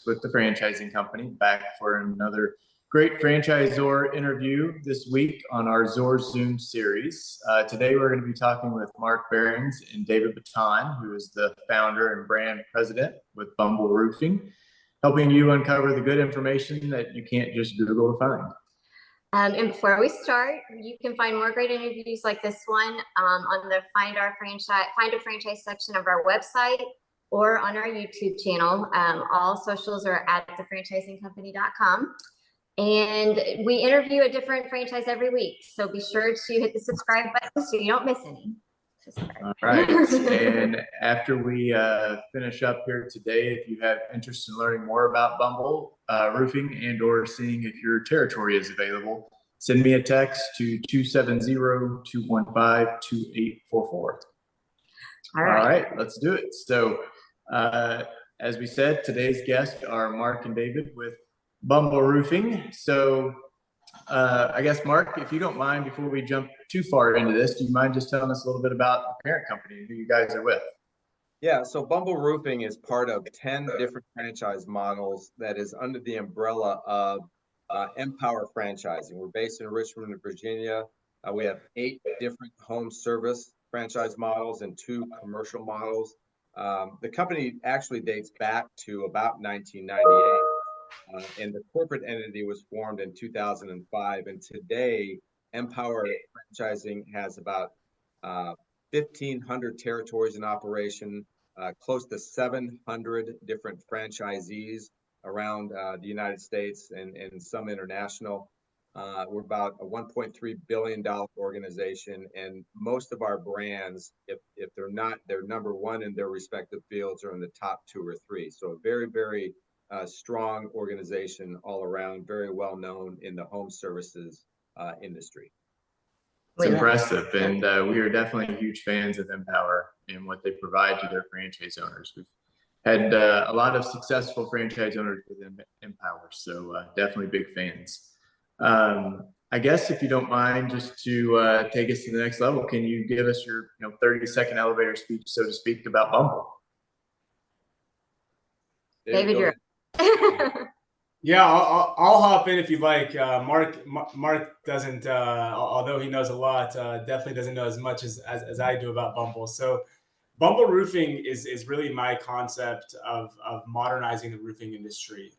with the franchising company, back for another great franchisor interview this week on our ZorZooms series. Today we're going to be talking with Mark Behrens and David Bitan, who is the founder and brand president with Bumble Roofing, helping you uncover the good information that you can't just Google to find. And before we start, you can find more great interviews like this one on the Find a Franchise section of our website or on our YouTube channel. All socials are at thefranchisingcompany.com. And we interview a different franchise every week. So be sure to hit the subscribe button so you don't miss any. All right. And after we finish up here today, if you have interest in learning more about Bumble Roofing and or seeing if your territory is available, send me a text to 270-215-2844. All right, let's do it. So as we said, today's guests are Mark and David with Bumble Roofing. So I guess, Mark, if you don't mind, before we jump too far into this, do you mind just telling us a little bit about the parent company and who you guys are with? Yeah, so Bumble Roofing is part of 10 different franchise models that is under the umbrella of Empower Franchising. We're based in Richmond, Virginia. We have 8 different home service franchise models and 2 commercial models. The company actually dates back to about 1998. And the corporate entity was formed in 2005. And today, Empower Franchising has about 1,500 territories in operation, close to 700 different franchisees around the United States and some international. We're about a $1.3 billion organization, and most of our brands, if they're not, they're number one in their respective fields, are in the top 2 or 3. So a very, very strong organization all around, very well known in the home services industry. It's impressive, and we are definitely huge fans of Empower and what they provide to their franchise owners. We've had a lot of successful franchise owners within Empower, so definitely big fans. I guess if you don't mind, just to take us to the next level, can you give us your 30-second elevator speech, so to speak, about Bumble? David, you're Yeah, I'll hop in if you'd like. Mark doesn't, although he knows a lot, definitely doesn't know as much as I do about Bumble. So Bumble Roofing is really my concept of modernizing the roofing industry.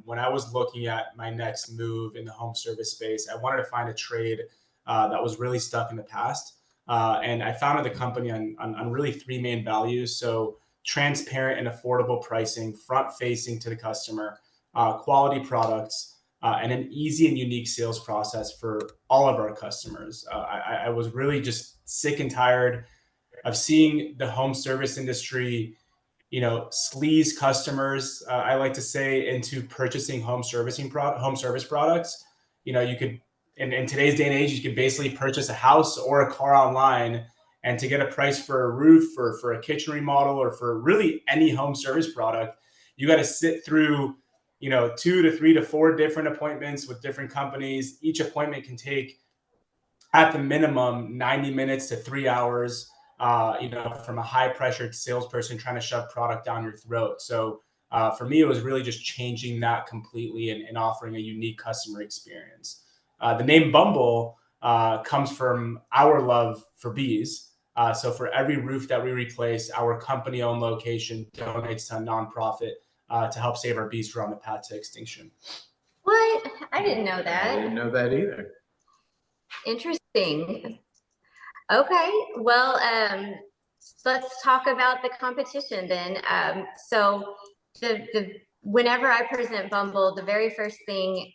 When I was looking at my next move in the home service space, I wanted to find a trade that was really stuck in the past. And I founded the company on really 3 main values. So transparent and affordable pricing, front-facing to the customer, quality products, and an easy and unique sales process for all of our customers. I was really just sick and tired of seeing the home service industry, sleaze customers, I like to say, into purchasing home service products. You could, in today's day and age, you could basically purchase a house or a car online, and to get a price for a roof or for a kitchen remodel or for really any home service product, you got to sit through 2 to 3 to 4 different appointments with different companies. Each appointment can take, at the minimum, 90 minutes to 3 hours, from a high-pressured salesperson trying to shove product down your throat. So for me, it was really just changing that completely and offering a unique customer experience. The name Bumble comes from our love for bees. So for every roof that we replace, our company-owned location donates to a nonprofit to help save our bees who are on the path to extinction. What? I didn't know that. I didn't know that either. Interesting. Okay, well, let's talk about the competition then. So whenever I present Bumble, the very first thing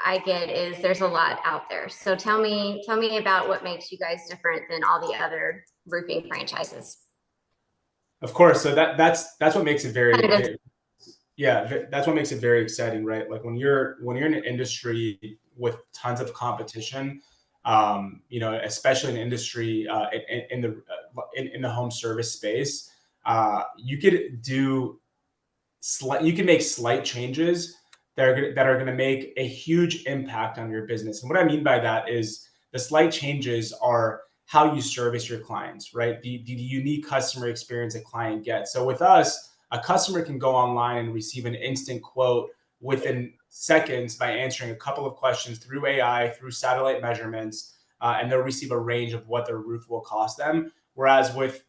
I get is there's a lot out there. So tell me about what makes you guys different than all the other roofing franchises. Of course. So that's what makes it that's what makes it very exciting, right? Like when you're in an industry with tons of competition, especially in industry in the home service space, you can make slight changes that are going to make a huge impact on your business. And what I mean by that is the slight changes are how you service your clients, right? The unique customer experience a client gets. So with us, a customer can go online and receive an instant quote within seconds by answering a couple of questions through AI, through satellite measurements, and they'll receive a range of what their roof will cost them. Whereas with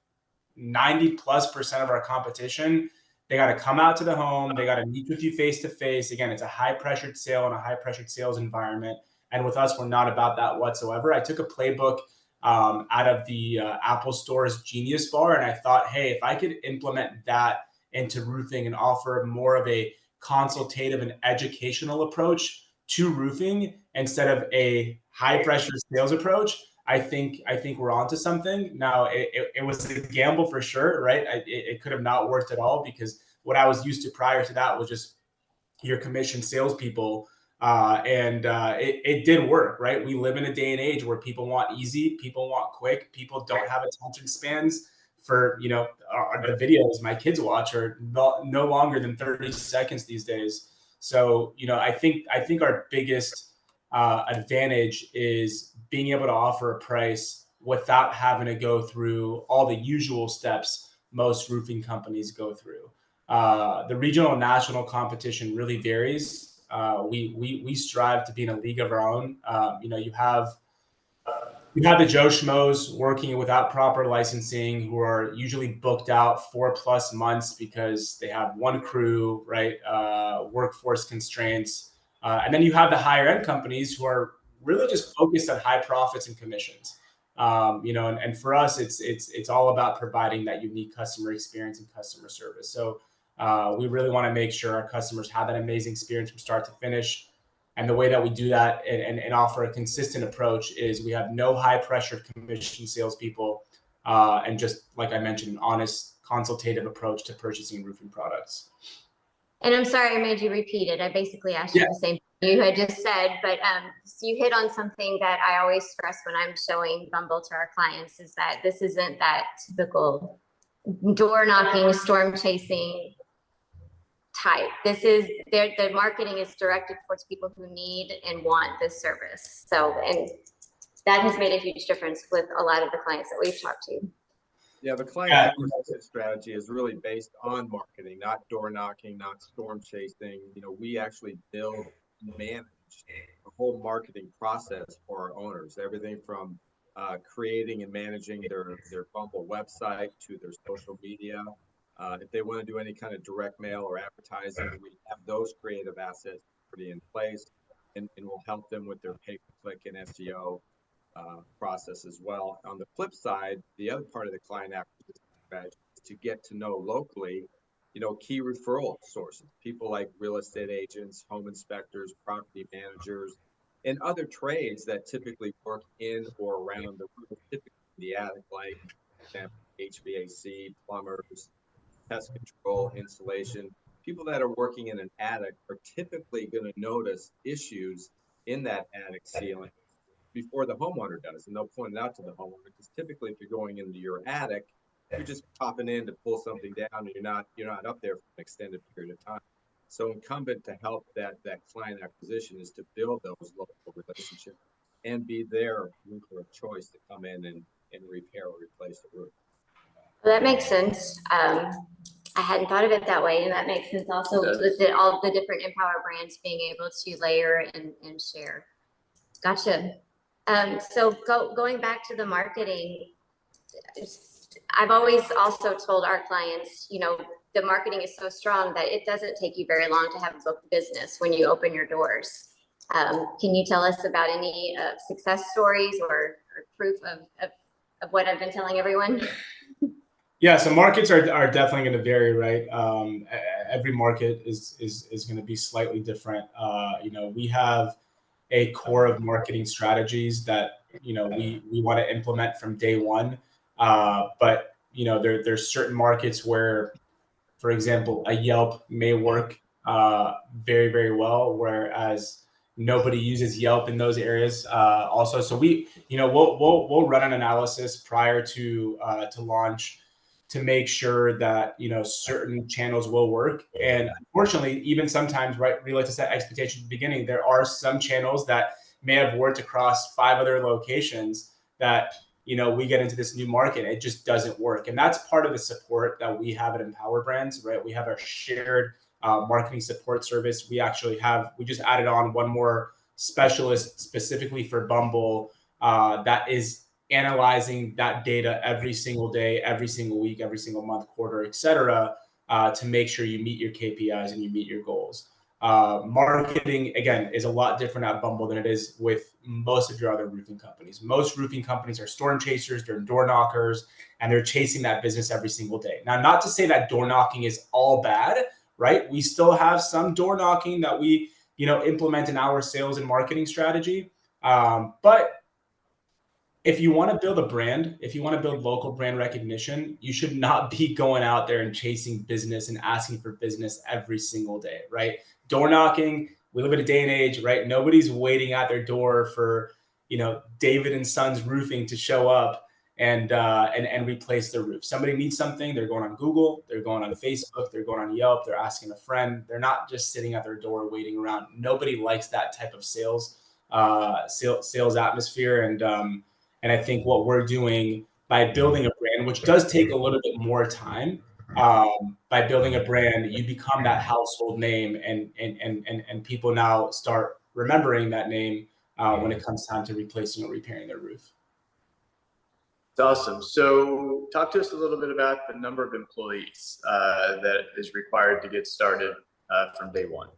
90+% of our competition, they got to come out to the home. They got to meet with you face to face. Again, it's a high pressured sale and a high pressured sales environment. And with us, we're not about that whatsoever. I took a playbook out of the Apple Store's Genius Bar, and I thought, hey, if I could implement that into roofing and offer more of a consultative and educational approach to roofing instead of a high pressure sales approach, I think we're onto something. Now, it was a gamble for sure, right? It could have not worked at all, because what I was used to prior to that was just your commission salespeople, and it did work, right? We live in a day and age where people want easy, people want quick, people don't have attention spans for, the videos my kids watch are no longer than 30 seconds these days. So, I think our biggest advantage is being able to offer a price without having to go through all the usual steps most roofing companies go through. The regional and national competition really varies. We strive to be in a league of our own. You have the Joe Schmoes working without proper licensing, who are usually booked out 4+ months because they have one crew, right? Workforce constraints. And then you have the higher end companies who are really just focused on high profits and commissions. And for us, it's all about providing that unique customer experience and customer service. So we really want to make sure our customers have that amazing experience from start to finish. And the way that we do that and offer a consistent approach is we have no high pressure commission salespeople, and just like I mentioned, an honest consultative approach to purchasing roofing products. And I'm sorry I made you repeat it. I basically asked you the same thing you had just said, but so you hit on something that I always stress when I'm showing Bumble to our clients, is that this isn't that typical door knocking, storm chasing type. This is the marketing is directed towards people who need and want this service. So, and that has made a huge difference with a lot of the clients that we've talked to. Yeah, the client acquisition strategy is really based on marketing, not door knocking, not storm chasing. We actually build and manage the whole marketing process for our owners. Everything from creating and managing their Bumble website to their social media. If they want to do any kind of direct mail or advertising, we have those creative assets pretty in place, and we'll help them with their pay-per-click and SEO process as well. On the flip side, the other part of the client acquisition strategy is to get to know locally, key referral sources, people like real estate agents, home inspectors, property managers, and other trades that typically work in or around the roof, typically the attic, like HVAC, plumbers, pest control, insulation. People that are working in an attic are typically going to notice issues in that attic ceiling before the homeowner does, and they'll point it out to the homeowner, because typically if you're going into your attic, you're just popping in to pull something down, and you're not up there for an extended period of time. So incumbent to help that client acquisition is to build those local relationships and be their roofer of choice to come in and repair or replace the roof. Well, that makes sense. I hadn't thought of it that way, and that makes sense also with all the different Empower brands being able to layer and share. Gotcha. So going back to the marketing, I've always also told our clients, the marketing is so strong that it doesn't take you very long to have a booked business when you open your doors. Can you tell us about any success stories or proof of what I've been telling everyone? Yeah, so markets are definitely going to vary, right? Every market is going to be slightly different. We have a core of marketing strategies that we want to implement from day one. But there's certain markets where, for example, a Yelp may work very, very well, whereas nobody uses Yelp in those areas. Also, so we'll run an analysis prior to launch to make sure that certain channels will work. And unfortunately, even sometimes, right, we like to set expectations at the beginning. There are some channels that may have worked across 5 other locations that we get into this new market, it just doesn't work. And that's part of the support that we have at Empower Brands, right? We have our shared marketing support service. We just added on one more specialist specifically for Bumble that is analyzing that data every single day, every single week, every single month, quarter, et cetera, to make sure you meet your KPIs and you meet your goals. Marketing, again, is a lot different at Bumble than it is with most of your other roofing companies. Most roofing companies are storm chasers, they're door knockers, and they're chasing that business every single day. Now, not to say that door knocking is all bad, right? We still have some door knocking that we, implement in our sales and marketing strategy. But if you want to build a brand, if you want to build local brand recognition, you should not be going out there and chasing business and asking for business every single day, right? Door knocking, we live in a day and age, right? Nobody's waiting at their door for, David and Sons Roofing to show up and replace their roof. Somebody needs something, they're going on Google, they're going on Facebook, they're going on Yelp, they're asking a friend. They're not just sitting at their door waiting around. Nobody likes that type of sales atmosphere. And I think what we're doing by building a brand, which does take a little bit more time, by building a brand, you become that household name, and people now start remembering that name when it comes time to replacing or repairing their roof. That's awesome. So talk to us a little bit about the number of employees that is required to get started from day one.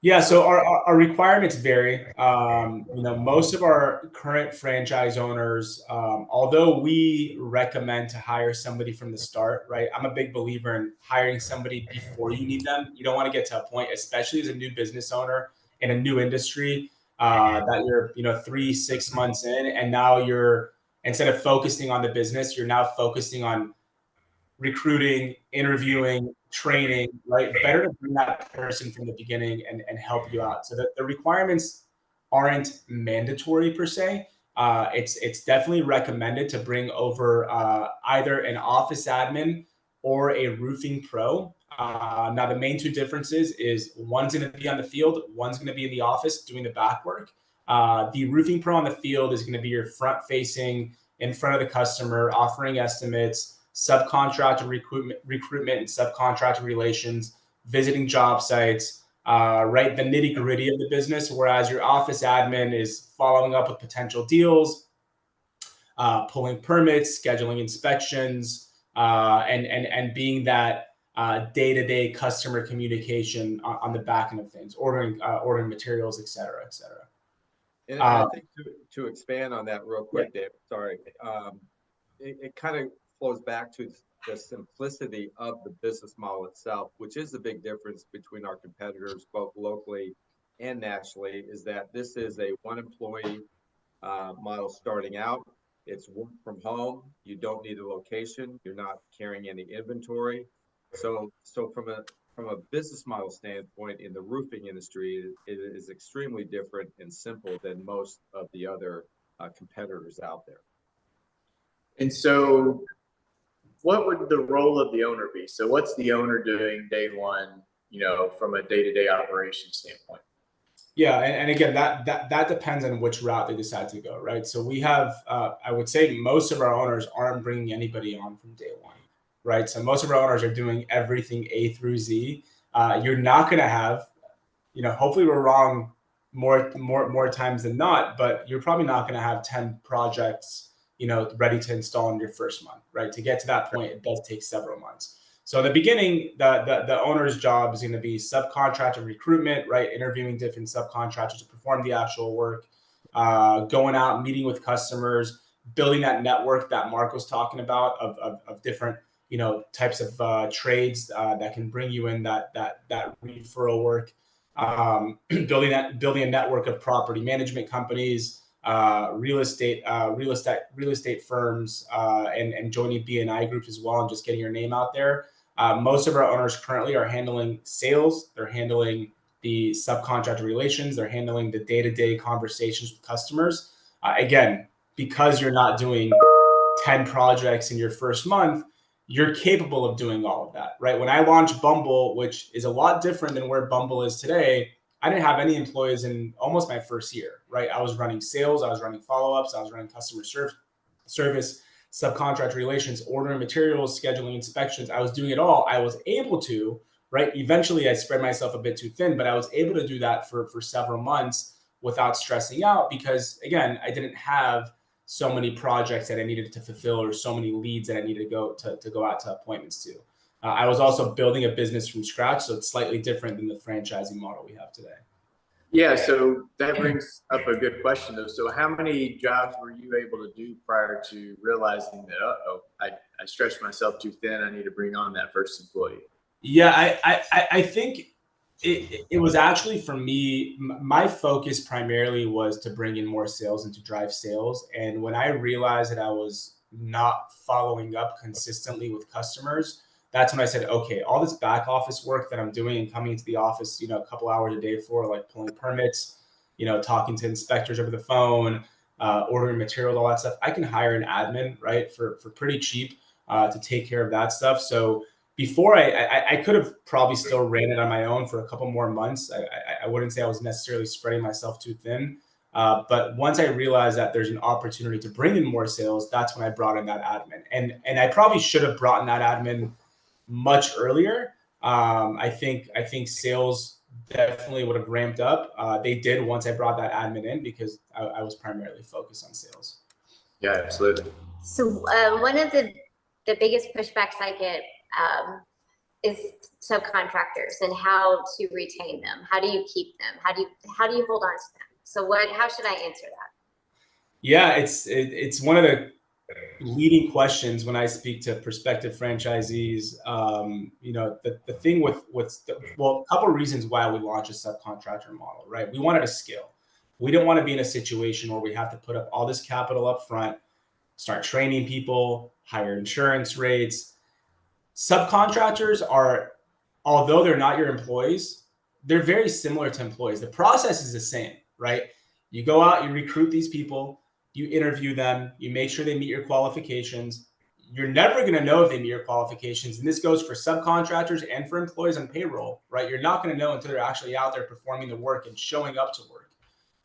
Yeah, so our requirements vary. Most of our current franchise owners, although we recommend to hire somebody from the start, right? I'm a big believer in hiring somebody before you need them. You don't want to get to a point, especially as a new business owner in a new industry, that you're, 3-6 months in, and now instead of focusing on the business, you're now focusing on recruiting, interviewing, training, right? Better to bring that person from the beginning and help you out. So the requirements aren't mandatory per se. It's definitely recommended to bring over either an office admin or a roofing pro. Now, the main two differences is one's going to be on the field, one's going to be in the office doing the back work. The roofing pro on the field is going to be your front facing, in front of the customer, offering estimates, subcontractor recruitment and subcontractor relations, visiting job sites, right? The nitty gritty of the business. Whereas your office admin is following up with potential deals, pulling permits, scheduling inspections, and being that day-to-day customer communication on the back end of things, ordering materials, et cetera, et cetera. And I think to expand on that real quick, Dave, sorry, it kind of flows back to the simplicity of the business model itself, which is the big difference between our competitors, both locally and nationally, is that this is a one employee model starting out. It's work from home. You don't need a location. You're not carrying any inventory. So from a business model standpoint in the roofing industry, it is extremely different and simple than most of the other competitors out there. And so what would the role of the owner be? So what's the owner doing day one, from a day-to-day operation standpoint? Yeah, and again, that depends on which route they decide to go, right? So we have, I would say most of our owners aren't bringing anybody on from day one, right? So most of our owners are doing everything A through Z. You're not going to have, hopefully we're wrong more times than not, but you're probably not going to have 10 projects, ready to install in your first month, right? To get to that point, it does take several months. So in the beginning, the owner's job is going to be subcontractor recruitment, right? Interviewing different subcontractors to perform the actual work, going out, meeting with customers, building that network that Mark was talking about of different, types of trades that can bring you in that referral work, building a network of property management companies, real estate firms, and joining BNI groups as well, and just getting your name out there. Most of our owners currently are handling sales. They're handling the subcontractor relations. They're handling the day-to-day conversations with customers. Again, because you're not doing 10 projects in your first month, you're capable of doing all of that, right? When I launched Bumble, which is a lot different than where Bumble is today, I didn't have any employees in almost my first year, right? I was running sales, I was running follow-ups, I was running customer service, subcontract relations, ordering materials, scheduling inspections. I was doing it all. I was able to, right? Eventually I spread myself a bit too thin, but I was able to do that for several months without stressing out because, again, I didn't have so many projects that I needed to fulfill or so many leads that I needed to go out to appointments to. I was also building a business from scratch, so it's slightly different than the franchising model we have today. Yeah, so that brings up a good question though. So how many jobs were you able to do prior to realizing that, I stretched myself too thin, I need to bring on that first employee? Yeah, I think it was actually, for me, my focus primarily was to bring in more sales and to drive sales. And when I realized that I was not following up consistently with customers, that's when I said, okay, all this back office work that I'm doing and coming into the office, a couple hours a day for, like pulling permits, talking to inspectors over the phone, ordering materials, all that stuff, I can hire an admin, right, for pretty cheap to take care of that stuff. So before I could have probably still ran it on my own for a couple more months. I wouldn't say I was necessarily spreading myself too thin. But once I realized that there's an opportunity to bring in more sales, that's when I brought in that admin. And I probably should have brought in that admin much earlier. I think sales definitely would have ramped up. They did once I brought that admin in because I was primarily focused on sales. Yeah, absolutely. So one of the biggest pushbacks I get is subcontractors and how to retain them. How do you keep them? How do you hold on to them? So how should I answer that? Yeah, it's one of the leading questions when I speak to prospective franchisees. The thing with a couple of reasons why we launched a subcontractor model, right? We wanted to scale. We didn't want to be in a situation where we have to put up all this capital up front, start training people, higher insurance rates. Subcontractors are, although they're not your employees, they're very similar to employees. The process is the same, right? You go out, you recruit these people, you interview them, you make sure they meet your qualifications. You're never going to know if they meet your qualifications. And this goes for subcontractors and for employees on payroll, right? You're not going to know until they're actually out there performing the work and showing up to work.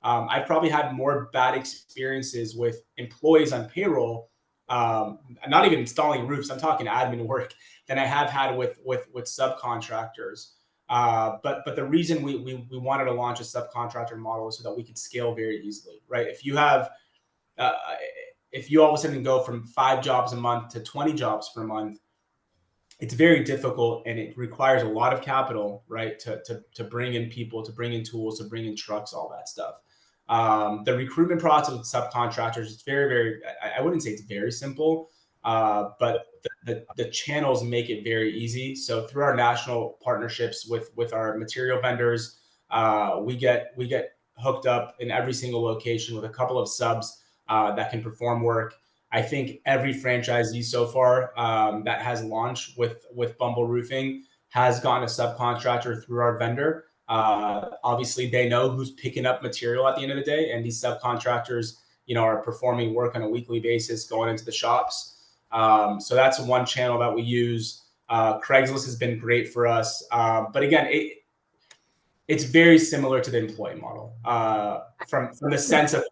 I've probably had more bad experiences with employees on payroll, not even installing roofs, I'm talking admin work, than I have had with subcontractors. But the reason we wanted to launch a subcontractor model is so that we could scale very easily, right? If you all of a sudden go from 5 jobs a month to 20 jobs per month, it's very difficult and it requires a lot of capital, right? To bring in people, to bring in tools, to bring in trucks, all that stuff. The recruitment process with subcontractors is very, very, I wouldn't say it's very simple, but the channels make it very easy. So through our national partnerships with our material vendors, we get hooked up in every single location with a couple of subs that can perform work. I think every franchisee so far that has launched with Bumble Roofing has gotten a subcontractor through our vendor. Obviously, they know who's picking up material at the end of the day, and these subcontractors, are performing work on a weekly basis, going into the shops. So that's one channel that we use. Craigslist has been great for us, but again, it's very similar to the employee model from the sense of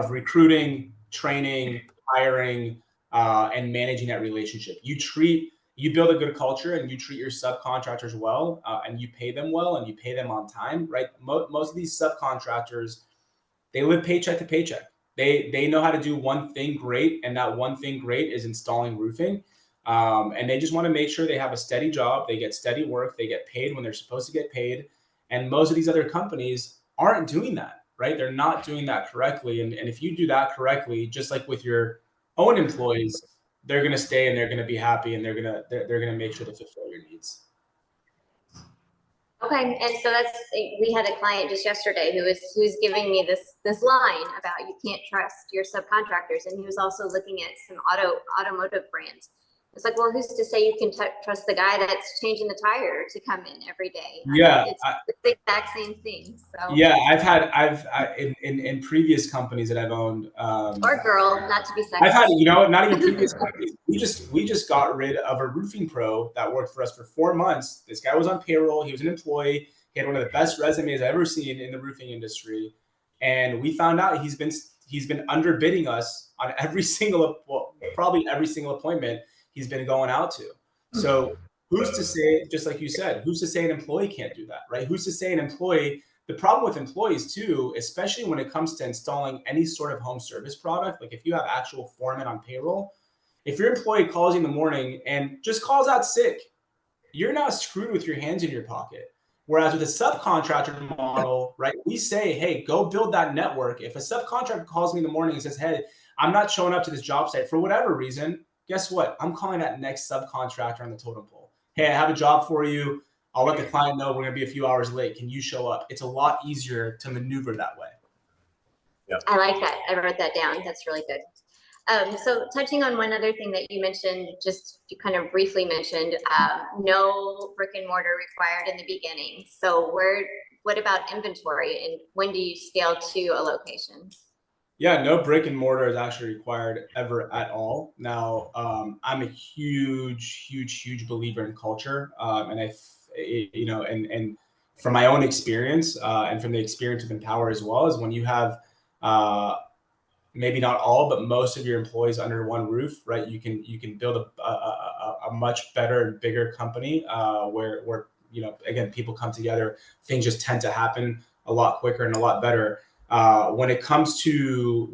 recruiting, training, hiring, and managing that relationship. You build a good culture and you treat your subcontractors well, and you pay them well and you pay them on time, right? Most of these subcontractors, they live paycheck to paycheck. They know how to do one thing great, and that one thing great is installing roofing. And they just want to make sure they have a steady job, they get steady work, they get paid when they're supposed to get paid. And most of these other companies aren't doing that, right? They're not doing that correctly. And if you do that correctly, just like with your own employees, they're going to stay and they're going to be happy and they're going to make sure to fulfill your needs. Okay, and so we had a client just yesterday who's giving me this line about you can't trust your subcontractors, and he was also looking at some automotive brands. It's like, well, who's to say you can trust the guy that's changing the tire to come in every day? Yeah, it's the exact same thing. So yeah, I've in previous companies that I've owned, or girl, not to be sexist. I've had, not even previous companies. We just got rid of a roofing pro that worked for us for 4 months. This guy was on payroll. He was an employee. He had one of the best resumes I've ever seen in the roofing industry. And we found out he's been underbidding us on probably every single appointment he's been going out to. So who's to say, just like you said, who's to say an employee can't do that, right? Who's to say an employee, the problem with employees too, especially when it comes to installing any sort of home service product, like if you have actual foremen on payroll, if your employee calls you in the morning and just calls out sick, you're now screwed with your hands in your pocket. Whereas with a subcontractor model, right, we say, hey, go build that network. If a subcontractor calls me in the morning and says, hey, I'm not showing up to this job site for whatever reason, guess what? I'm calling that next subcontractor on the totem pole. Hey, I have a job for you. I'll let the client know we're going to be a few hours late. Can you show up? It's a lot easier to maneuver that way. Yeah. I like that. I wrote that down. That's really good. So touching on one other thing that you mentioned, just you kind of briefly mentioned, no brick and mortar required in the beginning. So what about inventory, and when do you scale to a location? Yeah, no brick and mortar is actually required ever at all. Now, I'm a huge believer in culture, and and from my own experience, and from the experience of Empower as well, is when you have maybe not all, but most of your employees under one roof, right? You can build a much better and bigger company where again, people come together, things just tend to happen a lot quicker and a lot better. When it comes to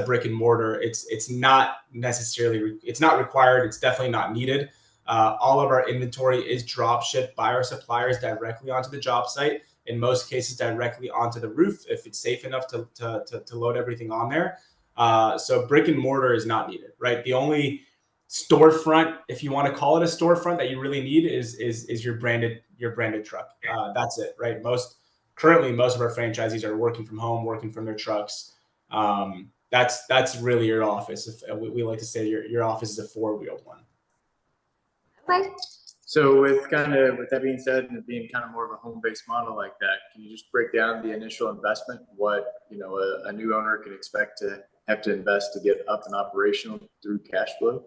brick and mortar, it's not necessarily, it's not required. It's definitely not needed. All of our inventory is drop shipped by our suppliers directly onto the job site. In most cases, directly onto the roof if it's safe enough to load everything on there. So brick and mortar is not needed, right? The only storefront, if you want to call it a storefront, that you really need is your branded truck. That's it, right? Currently, most of our franchisees are working from home, working from their trucks. That's really your office. We like to say your office is a four-wheeled one. Okay. So with that being said, and it being kind of more of a home-based model like that, can you just break down the initial investment, what a new owner can expect to have to invest to get up and operational through cash flow?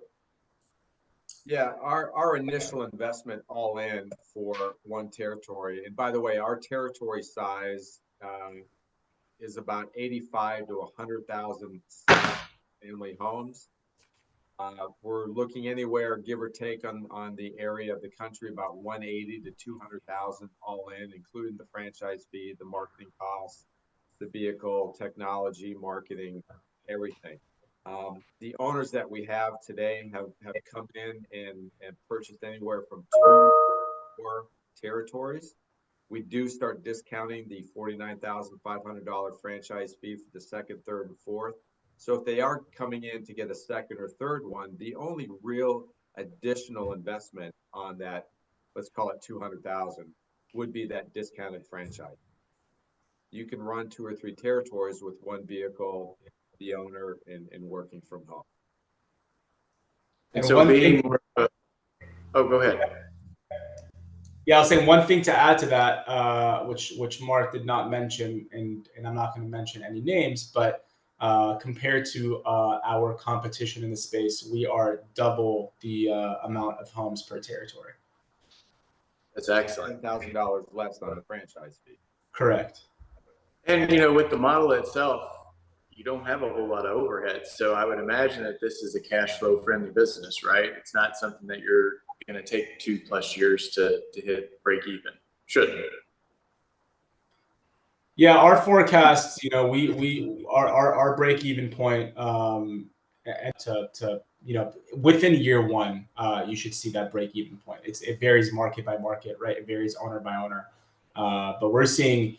Yeah, our initial investment all in for one territory, and by the way, our territory size is about 85 to 100,000 family homes. We're looking anywhere, give or take, on the area of the country, about 180 to 200,000 all in, including the franchise fee, the marketing costs, the vehicle, technology, marketing, everything. The owners that we have today have come in and purchased anywhere from 2 to 4 territories. We do start discounting the $49,500 franchise fee for the second, third, and fourth. So if they are coming in to get a second or third one, the only real additional investment on that, let's call it 200,000, would be that discounted franchise. You can run 2 or 3 territories with one vehicle, the owner, and working from home. And so being more of go ahead. Yeah, I was saying one thing to add to that, which Mark did not mention, and I'm not going to mention any names, but compared to our competition in the space, we are double the amount of homes per territory. That's excellent. $10,000 less on the franchise fee. Correct. And with the model itself, you don't have a whole lot of overhead. So I would imagine that this is a cash flow friendly business, right? It's not something that you're going to take 2+ years to hit break even. Shouldn't it? Yeah, our forecasts, our break even point, and to within year one, you should see that break even point. It varies market by market, right? It varies owner by owner. But we're seeing,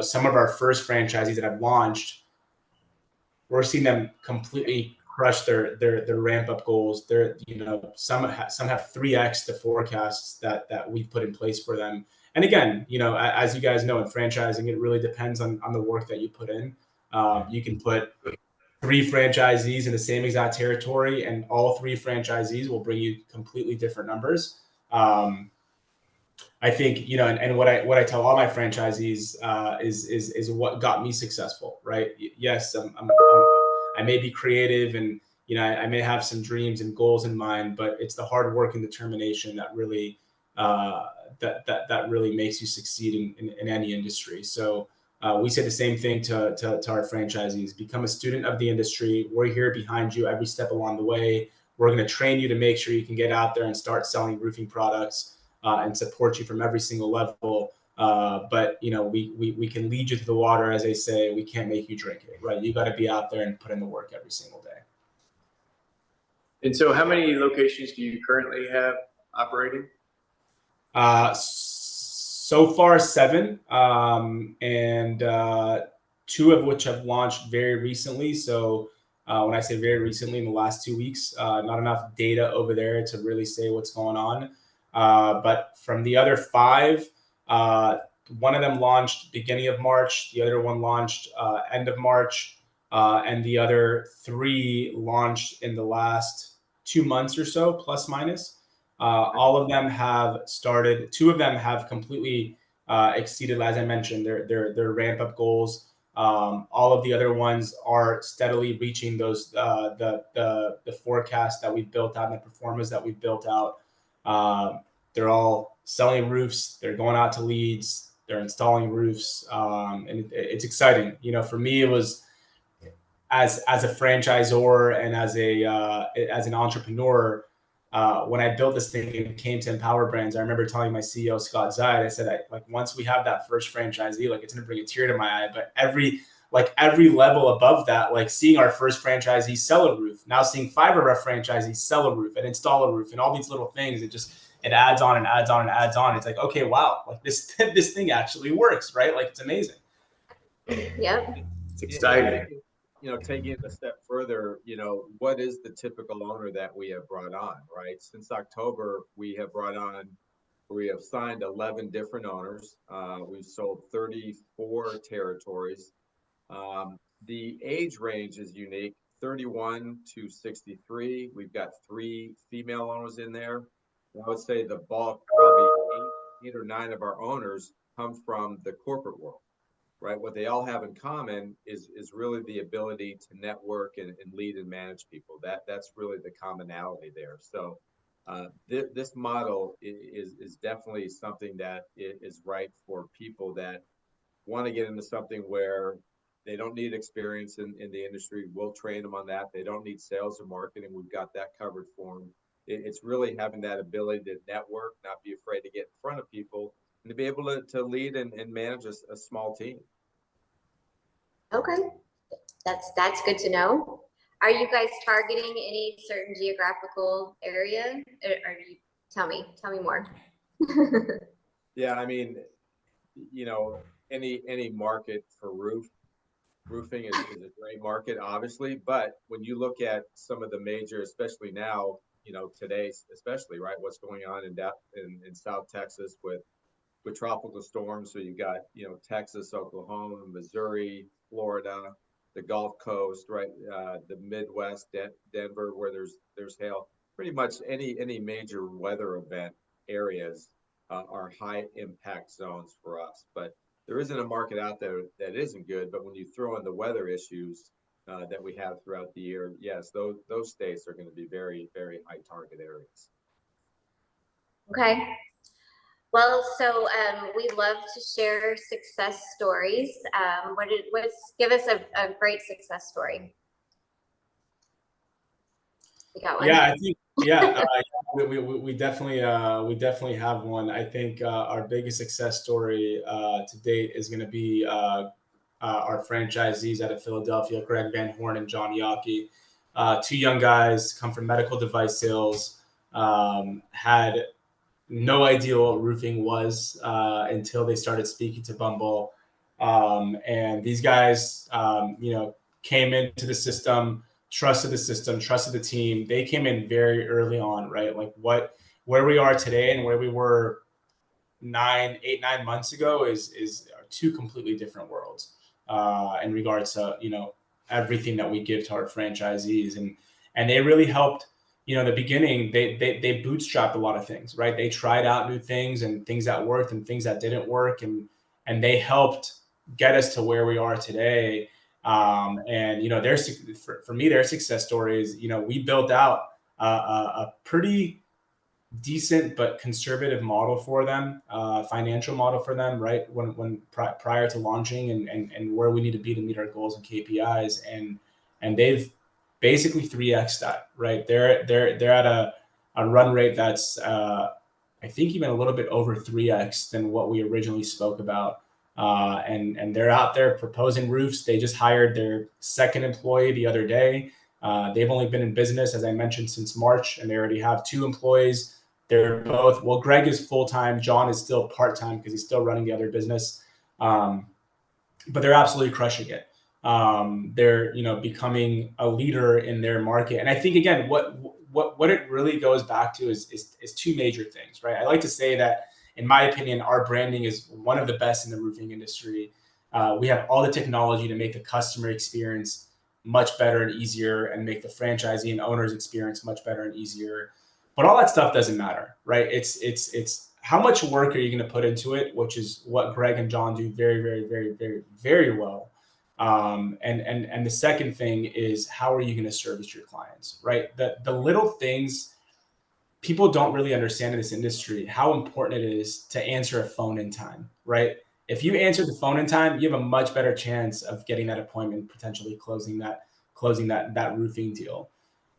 some of our first franchisees that have launched, we're seeing them completely crush their ramp up goals. Some have 3x the forecasts that we've put in place for them. And again, as you guys know, in franchising, it really depends on the work that you put in. You can put 3 franchisees in the same exact territory, and all 3 franchisees will bring you completely different numbers. I think, and what I tell all my franchisees is what got me successful, right? Yes, I may be creative, and I may have some dreams and goals in mind, but it's the hard work and determination that really that really makes you succeed in any industry. So we say the same thing to our franchisees: become a student of the industry. We're here behind you every step along the way. We're going to train you to make sure you can get out there and start selling roofing products and support you from every single level. But we can lead you to the water, as they say. We can't make you drink it, right? You got to be out there and put in the work every single day. And so how many locations do you currently have operating? So far 7, and 2 of which have launched very recently. So when I say very recently, in the last 2 weeks, not enough data over there to really say what's going on. But from the other 5, one of them launched beginning of March, the other one launched end of March, and the other 3 launched in the last 2 months or so, plus minus. All of them have started. 2 of them have completely exceeded, as I mentioned, their ramp up goals. All of the other ones are steadily reaching those the forecast that we built out and the performance that we built out. They're all selling roofs. They're going out to leads. They're installing roofs, and it's exciting. For me, it was as a franchisor and as an entrepreneur. When I built this thing and came to Empower Brands, I remember telling my CEO, Scott Zide, I said, once we have that first franchisee, it's going to bring a tear to my eye. But every level above that, seeing our first franchisee sell a roof, now seeing 5 of our franchisees sell a roof and install a roof and all these little things, it adds on and adds on and adds on. It's okay, wow, this thing actually works, right? It's amazing. Yep. It's exciting. Taking it a step further, what is the typical owner that we have brought on, right? Since October, we have signed 11 different owners. We've sold 34 territories. The age range is unique, 31 to 63. We've got 3 female owners in there. I would say the bulk, probably 8 or 9 of our owners come from the corporate world. Right, what they all have in common is really the ability to network and lead and manage people. That's really the commonality there. So this model is definitely something that is right for people that want to get into something where they don't need experience in the industry. We'll train them on that. They don't need sales or marketing. We've got that covered for them. It's really having that ability to network, not be afraid to get in front of people, and to be able to lead and manage a small team. Okay, that's good to know. Are you guys targeting any certain geographical area? Or you tell me more. Yeah, I mean, any market for roofing is a great market, obviously. But when you look at some of the major, especially now, today, especially, right, what's going on in South Texas with tropical storms. So you got, Texas, Oklahoma, Missouri, Florida, the Gulf Coast, right, the Midwest, Denver, where there's hail. Pretty much any major weather event areas are high impact zones for us. But there isn't a market out there that isn't good. But when you throw in the weather issues that we have throughout the year, yes, those states are going to be very, very high target areas. Okay. Well, so we love to share success stories. Give us a great success story. You got one? Yeah, I think we definitely have one. I think our biggest success story to date is going to be our franchisees out of Philadelphia, Greg Van Horn and John Yockey. 2 young guys, come from medical device sales, had no idea what roofing was until they started speaking to Bumble. And these guys, came into the system, trusted the team. They came in very early on, right? Where we are today and where we were 9 months ago is 2 completely different worlds in regards to, everything that we give to our franchisees. And they really helped. In the beginning, they bootstrapped a lot of things, right? They tried out new things and things that worked and things that didn't work. And they helped get us to where we are today. And, for me, their success story is, we built out a pretty decent but conservative model for them, financial model for them, right? Prior to launching and where we need to be to meet our goals and KPIs, and they've basically 3x that, right? They're at a run rate that's I think even a little bit over 3x than what we originally spoke about. And they're out there proposing roofs. They just hired their second employee the other day. They've only been in business, as I mentioned, since March, and they already have 2 employees. They're both, well, Greg is full-time. John is still part-time because he's still running the other business. But they're absolutely crushing it. They're, becoming a leader in their market. And I think, again, what it really goes back to is 2 major things, right? I like to say that, in my opinion, our branding is one of the best in the roofing industry. We have all the technology to make the customer experience much better and easier, and make the franchisee and owner's experience much better and easier. But all that stuff doesn't matter, right? It's how much work are you going to put into it, which is what Greg and John do very, very, very, very, very well. And the second thing is, how are you going to service your clients, right? The little things people don't really understand in this industry, how important it is to answer a phone in time, right? If you answer the phone in time, you have a much better chance of getting that appointment, potentially closing that roofing deal.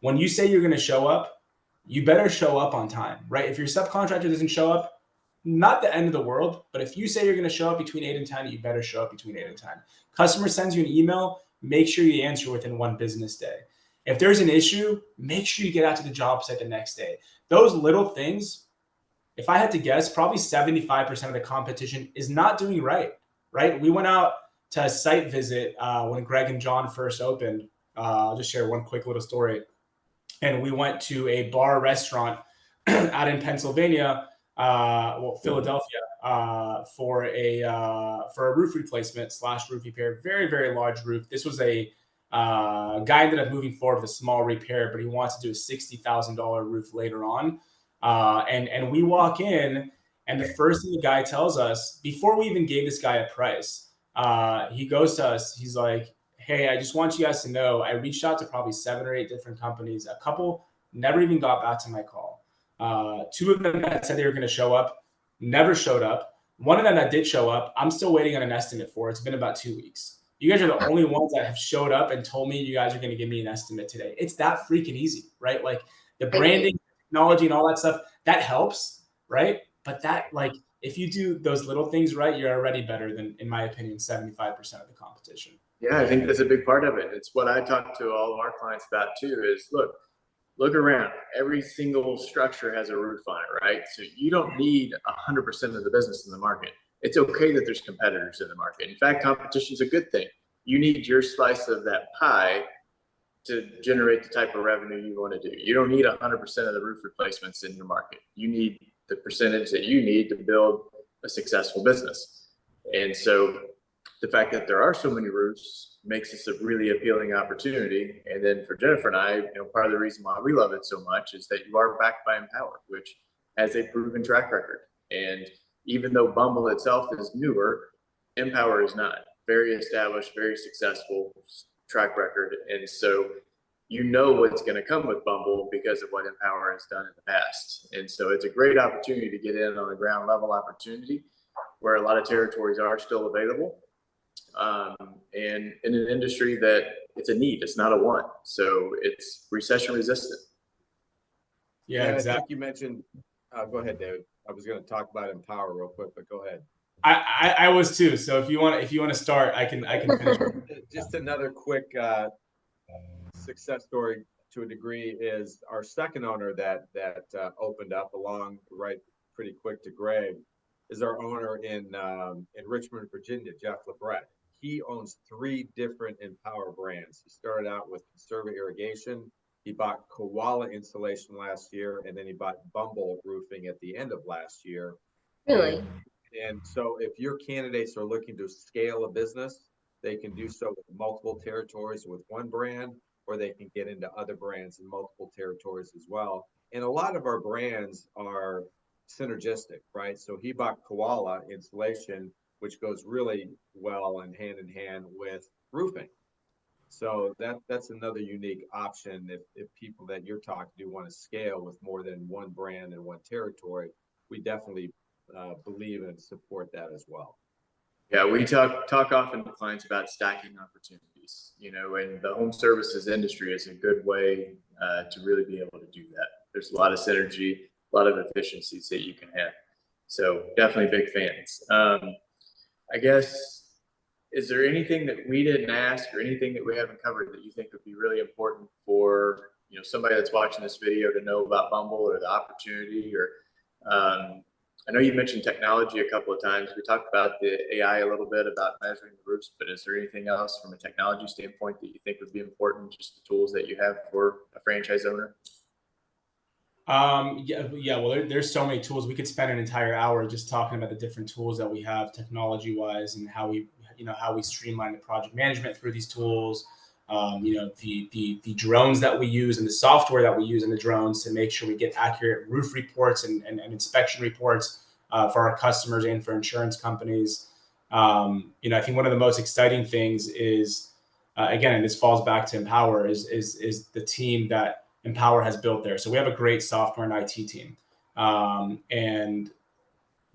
When you say you're going to show up, you better show up on time, right? If your subcontractor doesn't show up, not the end of the world, but if you say you're going to show up between 8 and 10, you better show up between 8 and 10. Customer sends you an email, make sure you answer within 1 business day. If there's an issue, make sure you get out to the job site the next day. Those little things, if I had to guess, probably 75% of the competition is not doing right? We went out to a site visit when Greg and John first opened. I'll just share one quick little story. And we went to a bar restaurant out in Pennsylvania, Philadelphia, for a roof replacement / roof repair. Very, very large roof. This was a guy ended up moving forward with a small repair, but he wants to do a $60,000 roof later on. And we walk in, and the first thing the guy tells us, before we even gave this guy a price, he goes to us. He's like, "Hey, I just want you guys to know, I reached out to probably 7 or 8 different companies. A couple never even got back to my call. 2 of them that said they were going to show up never showed up. One of them that did show up, I'm still waiting on an estimate for. It's been about 2 weeks. You guys are the only ones that have showed up and told me you guys are going to give me an estimate today." It's that freaking easy, right? Like the branding, technology, and all that stuff, that helps, right? But that, like, if you do those little things right, you're already better than, in my opinion, 75% of the competition. Yeah, I think that's a big part of it. It's what I talk to all of our clients about too, is look around. Every single structure has a roof on it, right? So you don't need 100% of the business in the market. It's okay that there's competitors in the market. In fact, competition is a good thing. You need your slice of that pie to generate the type of revenue you want to do. You don't need 100% of the roof replacements in your market. You need the percentage that you need to build a successful business. And so the fact that there are so many roofs makes this a really appealing opportunity. And then for Jennifer and I, part of the reason why we love it so much is that you are backed by Empower, which has a proven track record. And even though Bumble itself is newer, Empower is not. Very established, very successful track record. And so what's going to come with Bumble because of what Empower has done in the past. And so it's a great opportunity to get in on a ground level opportunity where a lot of territories are still available. And in an industry that it's a need, it's not a want. So it's recession resistant. Yeah, exactly. I think you mentioned, go ahead, David. I was going to talk about Empower real quick, but go ahead. I was too. So if you want to start, I can finish. Just another quick success story to a degree is our second owner that opened up along right pretty quick to Greg is our owner in Richmond, Virginia, Jeff LeBret. He owns 3 different Empower brands. He started out with Conserva Irrigation. He bought Koala Insulation last year, and then he bought Bumble Roofing at the end of last year. Really? And so if your candidates are looking to scale a business, they can do so with multiple territories with one brand, or they can get into other brands in multiple territories as well. And a lot of our brands are synergistic, right? So he bought Koala Insulation, which goes really well and hand in hand with roofing. So that's another unique option if people that you're talking to want to scale with more than one brand and one territory. We definitely believe and support that as well. Yeah, we talk often to clients about stacking opportunities, and the home services industry is a good way to really be able to do that. There's a lot of synergy, a lot of efficiencies that you can have. So definitely big fans. I guess, is there anything that we didn't ask or anything that we haven't covered that you think would be really important for, somebody that's watching this video to know about Bumble or the opportunity? Or I know you mentioned technology a couple of times. We talked about the AI a little bit about measuring the roofs, but is there anything else from a technology standpoint that you think would be important, just the tools that you have for a franchise owner? Yeah. Well, there's so many tools. We could spend an entire hour just talking about the different tools that we have technology wise and how we streamline the project management through these tools. The drones that we use and the software that we use in the drones to make sure we get accurate roof reports and inspection reports for our customers and for insurance companies. I think one of the most exciting things is, again, and this falls back to Empower, is the team that Empower has built there. So we have a great software and IT team. And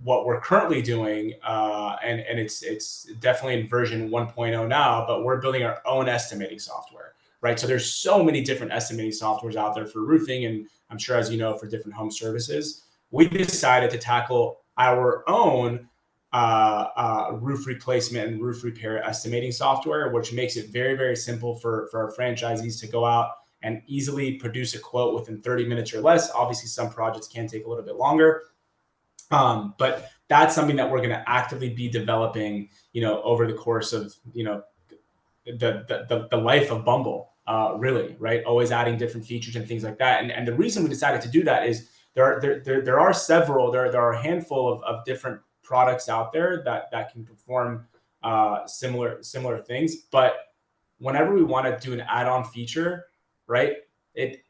what we're currently doing, and it's definitely in version 1.0 now, but we're building our own estimating software, right? So there's so many different estimating softwares out there for roofing, and I'm sure, as you know, for different home services. We decided to tackle our own roof replacement and roof repair estimating software, which makes it very, very simple for our franchisees to go out and easily produce a quote within 30 minutes or less. Obviously, some projects can take a little bit longer. But that's something that we're going to actively be developing, over the course of, the life of Bumble, really, right? Always adding different features and things like that. And the reason we decided to do that is there are a handful of different products out there that can perform similar things. But whenever we want to do an add-on feature, right, it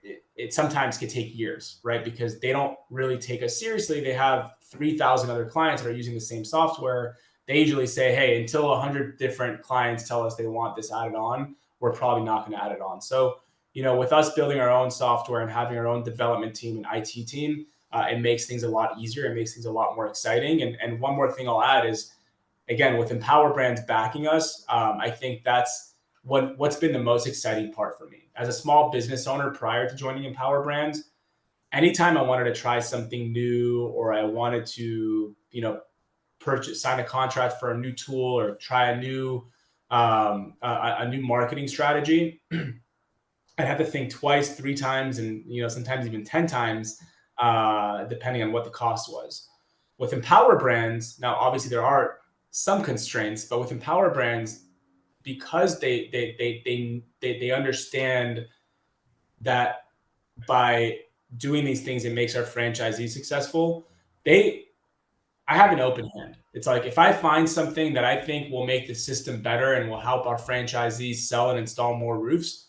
sometimes can take years, right? Because they don't really take us seriously. They have 3,000 other clients that are using the same software. They usually say, hey, until 100 different clients tell us they want this added on, we're probably not going to add it on. So, with us building our own software and having our own development team and IT team, it makes things a lot easier. It makes things a lot more exciting. And one more thing I'll add is, again, with Empower Brands backing us, I think that's what's been the most exciting part for me. As a small business owner prior to joining Empower Brands, anytime I wanted to try something new or I wanted to, sign a contract for a new tool or try a new marketing strategy, I had to think twice, 3 times, and sometimes even 10 times, depending on what the cost was. With Empower Brands, now obviously there are some constraints, but with Empower Brands, because they understand that by doing these things, it makes our franchisees successful. I have an open hand. It's like, if I find something that I think will make the system better and will help our franchisees sell and install more roofs,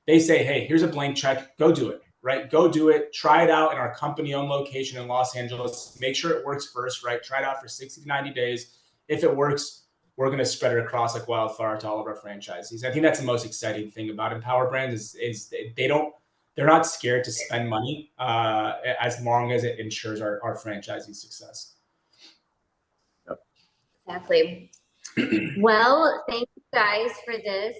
they say, hey, here's a blank check, go do it, right? Go do it, try it out in our company-owned location in Los Angeles, make sure it works first, right? Try it out for 60 to 90 days. If it works, we're going to spread it across like wildfire to all of our franchisees. I think that's the most exciting thing about Empower Brands is they're not scared to spend money as long as it ensures our franchisee success. Exactly. Well, thank you guys for this.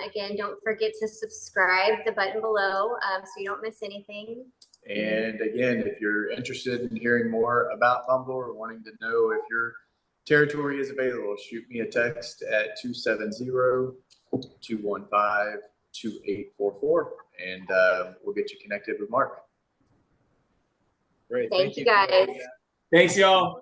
Again, don't forget to subscribe, the button below, so you don't miss anything. And again, if you're interested in hearing more about Bumble or wanting to know if your territory is available, shoot me a text at 270-215-2844, and we'll get you connected with Mark. Great. Thank you guys. Thanks, y'all.